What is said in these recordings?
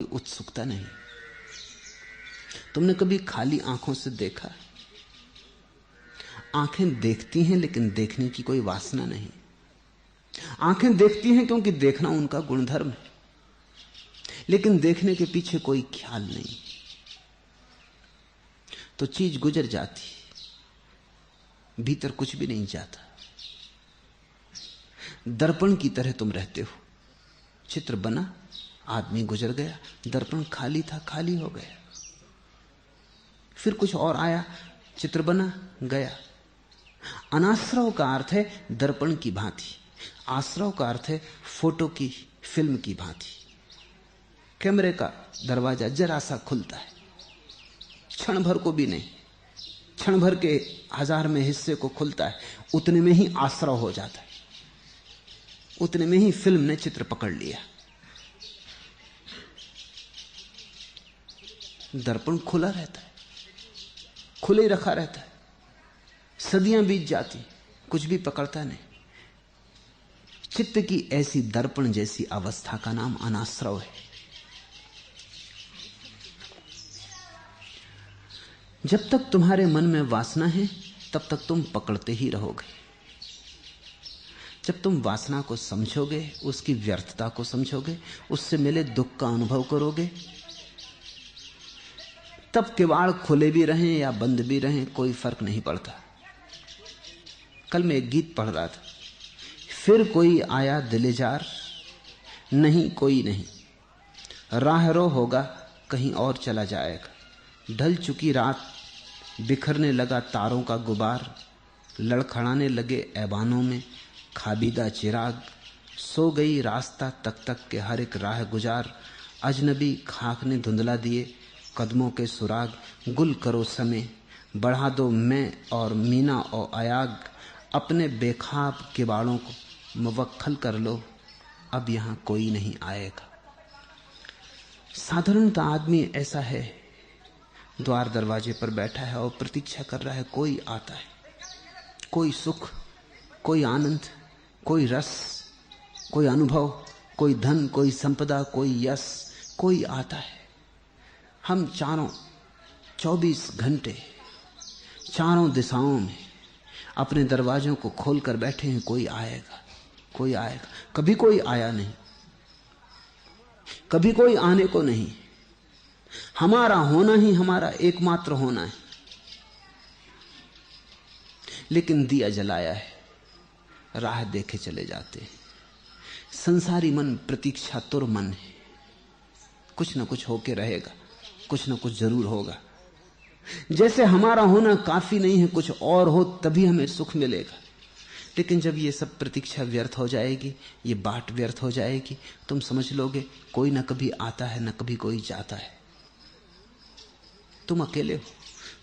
उत्सुकता नहीं। तुमने कभी खाली आंखों से देखा? आंखें देखती हैं लेकिन देखने की कोई वासना नहीं। आंखें देखती हैं क्योंकि देखना उनका गुणधर्म है, लेकिन देखने के पीछे कोई ख्याल नहीं। तो चीज गुजर जाती, भीतर कुछ भी नहीं जाता। दर्पण की तरह तुम रहते हो। चित्र बना, आदमी गुजर गया, दर्पण खाली था, खाली हो गया। फिर कुछ और आया, चित्र बना, गया। अनाश्रव का अर्थ है दर्पण की भांति, आश्रव का अर्थ है फोटो की फिल्म की भांति। कैमरे का दरवाजा जरा सा खुलता है, क्षण भर को भी नहीं, क्षण भर के 1000 में हिस्से को खुलता है, उतने में ही आश्रव हो जाता है, उतने में ही फिल्म ने चित्र पकड़ लिया। दर्पण खुला रहता है, खुले ही रखा रहता है, सदियां बीत जाती, कुछ भी पकड़ता नहीं। चित्त की ऐसी दर्पण जैसी अवस्था का नाम अनाश्रव है। जब तक तुम्हारे मन में वासना है तब तक तुम पकड़ते ही रहोगे। जब तुम वासना को समझोगे, उसकी व्यर्थता को समझोगे, उससे मिले दुख का अनुभव करोगे, तब किवाड़ खुले भी रहें या बंद भी रहें कोई फर्क नहीं पड़ता। कल मैं एक गीत पढ़ रहा था, फिर कोई आया दिलेजार, नहीं कोई नहीं, राह रो होगा कहीं और चला जाएगा। ढल चुकी रात, बिखरने लगा तारों का गुबार, लड़खड़ाने लगे ऐवानों में खाबीदा चिराग। सो गई रास्ता तक तक के हर एक राह गुजार, अजनबी खाक ने धुंधला दिए कदमों के सुराग। गुल करो समय, बढ़ा दो मैं और मीना और अयाग, अपने बेखाब किवाड़ों को मुवक्खल कर लो, अब यहां कोई नहीं आएगा। साधारणतः आदमी ऐसा है, द्वार दरवाजे पर बैठा है और प्रतीक्षा कर रहा है कोई आता है, कोई सुख, कोई आनंद, कोई रस, कोई अनुभव, कोई धन, कोई संपदा, कोई यश, कोई आता है। हम चारों 24 घंटे चारों दिशाओं में अपने दरवाजों को खोलकर बैठे हैं, कोई आएगा, कोई आएगा। कभी कोई आया नहीं, कभी कोई आने को नहीं। हमारा होना ही हमारा एकमात्र होना है। लेकिन दिया जलाया है, राह देखे चले जाते हैं। संसारी मन प्रतीक्षातुर मन है, कुछ न कुछ होके रहेगा, कुछ न कुछ जरूर होगा। जैसे हमारा होना काफी नहीं है, कुछ और हो तभी हमें सुख मिलेगा। लेकिन जब ये सब प्रतीक्षा व्यर्थ हो जाएगी, ये बाट व्यर्थ हो जाएगी, तुम समझ लोगे कोई न कभी आता है, न कभी कोई जाता है। तुम अकेले हो,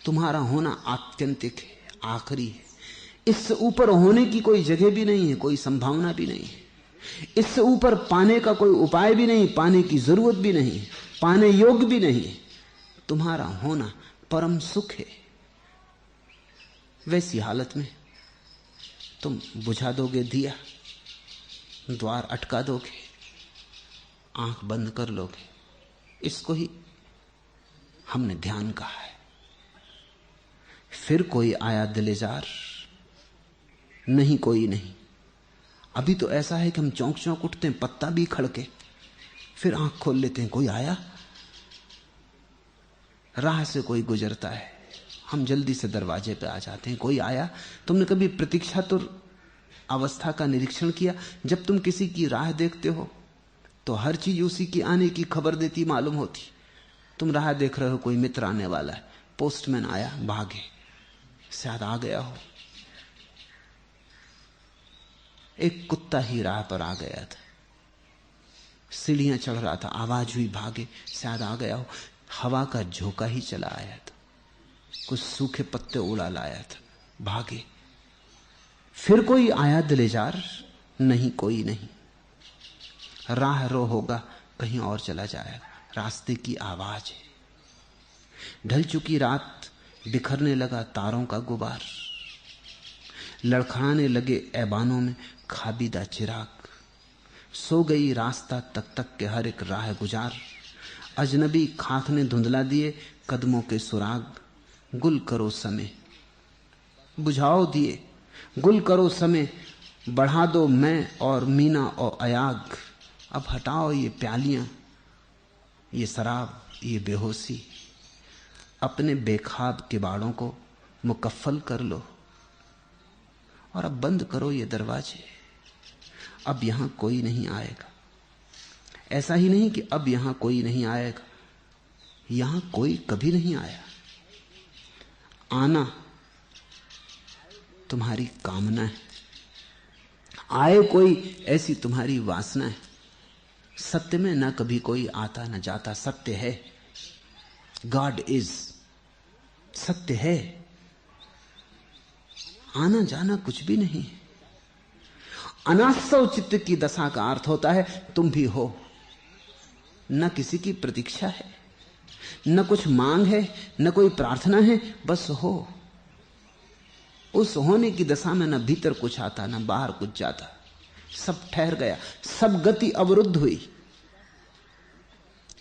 तुम्हारा होना आत्यंतिक है, आखिरी है। इससे ऊपर होने की कोई जगह भी नहीं है, कोई संभावना भी नहीं है। इससे ऊपर पाने का कोई उपाय भी नहीं, पाने की जरूरत भी नहीं, पाने योग्य भी नहीं। तुम्हारा होना परम सुख है। वैसी हालत में तुम बुझा दोगे दिया, द्वार अटका दोगे, आंख बंद कर लोगे। इसको ही हमने ध्यान कहा है। फिर कोई आया दिलेजार, नहीं कोई नहीं। अभी तो ऐसा है कि हम चौंक चौंक उठते हैं, पत्ता भी खड़के, फिर आंख खोल लेते हैं, कोई आया। राह से कोई गुजरता है, हम जल्दी से दरवाजे पे आ जाते हैं, कोई आया। तुमने कभी प्रतीक्षातुर अवस्था का निरीक्षण किया? जब तुम किसी की राह देखते हो तो हर चीज उसी की आने की खबर देती मालूम होती। तुम राह देख रहे हो, कोई मित्र आने वाला है, पोस्टमैन आया, भागे, शायद आ गया हो। एक कुत्ता ही राह पर आ गया था, सीढ़ियां चढ़ रहा था, आवाज हुई, भागे, शायद आ गया हो। हवा का झोंका ही चला आया था, कुछ सूखे पत्ते उड़ा लाया था, भागे। फिर कोई आया दिलेजार, नहीं कोई नहीं, राह रो होगा कहीं और चला जाएगा। रास्ते की आवाज है। ढल चुकी रात, बिखरने लगा तारों का गुबार, लड़खड़ाने लगे ऐवानों में खाबीदा चिराग। सो गई रास्ता तक तक के हर एक राह गुजार, अजनबी खाक ने धुंधला दिए कदमों के सुराग। गुल करो समय, बुझाओ दिए, गुल करो समय, बढ़ा दो मैं और मीना और अयाग। अब हटाओ ये प्यालियां, ये शराब, ये बेहोशी, अपने बेखाब किबाड़ों को मुकफ्फल कर लो और अब बंद करो ये दरवाजे। अब यहां कोई नहीं आएगा। ऐसा ही नहीं कि अब यहां कोई नहीं आएगा, यहां कोई कभी नहीं आया। आना तुम्हारी कामना है, आए कोई ऐसी तुम्हारी वासना है। सत्य में ना कभी कोई आता न जाता, सत्य है। गॉड इज, सत्य है। आना जाना कुछ भी नहीं। अनासव चित्त की दशा का अर्थ होता है तुम भी हो, न किसी की प्रतीक्षा है, न कुछ मांग है, न कोई प्रार्थना है, बस हो। उस होने की दशा में न भीतर कुछ आता न बाहर कुछ जाता, सब ठहर गया, सब गति अवरुद्ध हुई,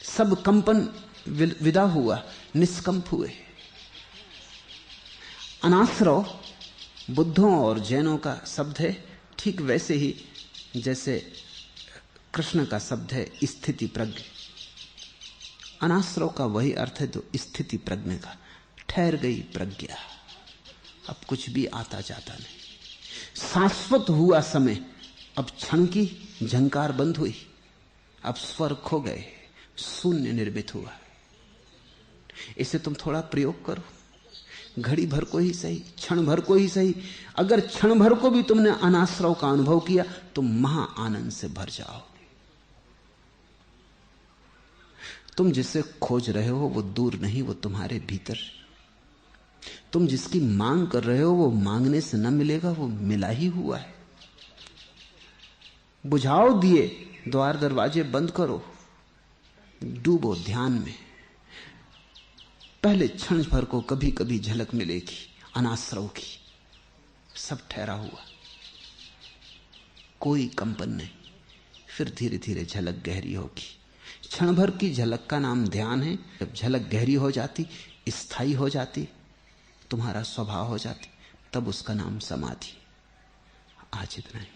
सब कंपन विदा हुआ, निष्कंप हुए। अनाश्रव बुद्धों और जैनों का शब्द है, ठीक वैसे ही जैसे कृष्ण का शब्द है स्थिति प्रज्ञ। अनाश्रव का वही अर्थ है जो स्थिति प्रज्ञ का, ठहर गई प्रज्ञा, अब कुछ भी आता जाता नहीं। शाश्वत हुआ समय, अब क्षण की झंकार बंद हुई, अब स्वर खो गए, शून्य निर्मित हुआ। इसे तुम थोड़ा प्रयोग करो, घड़ी भर को ही सही, क्षण भर को ही सही। अगर क्षण भर को भी तुमने अनाश्रव का अनुभव किया तुम महा आनंद से भर जाओ। तुम जिसे खोज रहे हो वो दूर नहीं, वो तुम्हारे भीतर। तुम जिसकी मांग कर रहे हो वो मांगने से न मिलेगा, वो मिला ही हुआ है। बुझाओ दिए, द्वार दरवाजे बंद करो, डूबो ध्यान में। पहले क्षण भर को कभी कभी झलक मिलेगी अनाश्रव की, सब ठहरा हुआ, कोई कंपन नहीं। फिर धीरे धीरे झलक गहरी होगी। क्षण भर की झलक का नाम ध्यान है। जब झलक गहरी हो जाती, स्थायी हो जाती, तुम्हारा स्वभाव हो जाती, तब उसका नाम समाधि। आज इतना ही।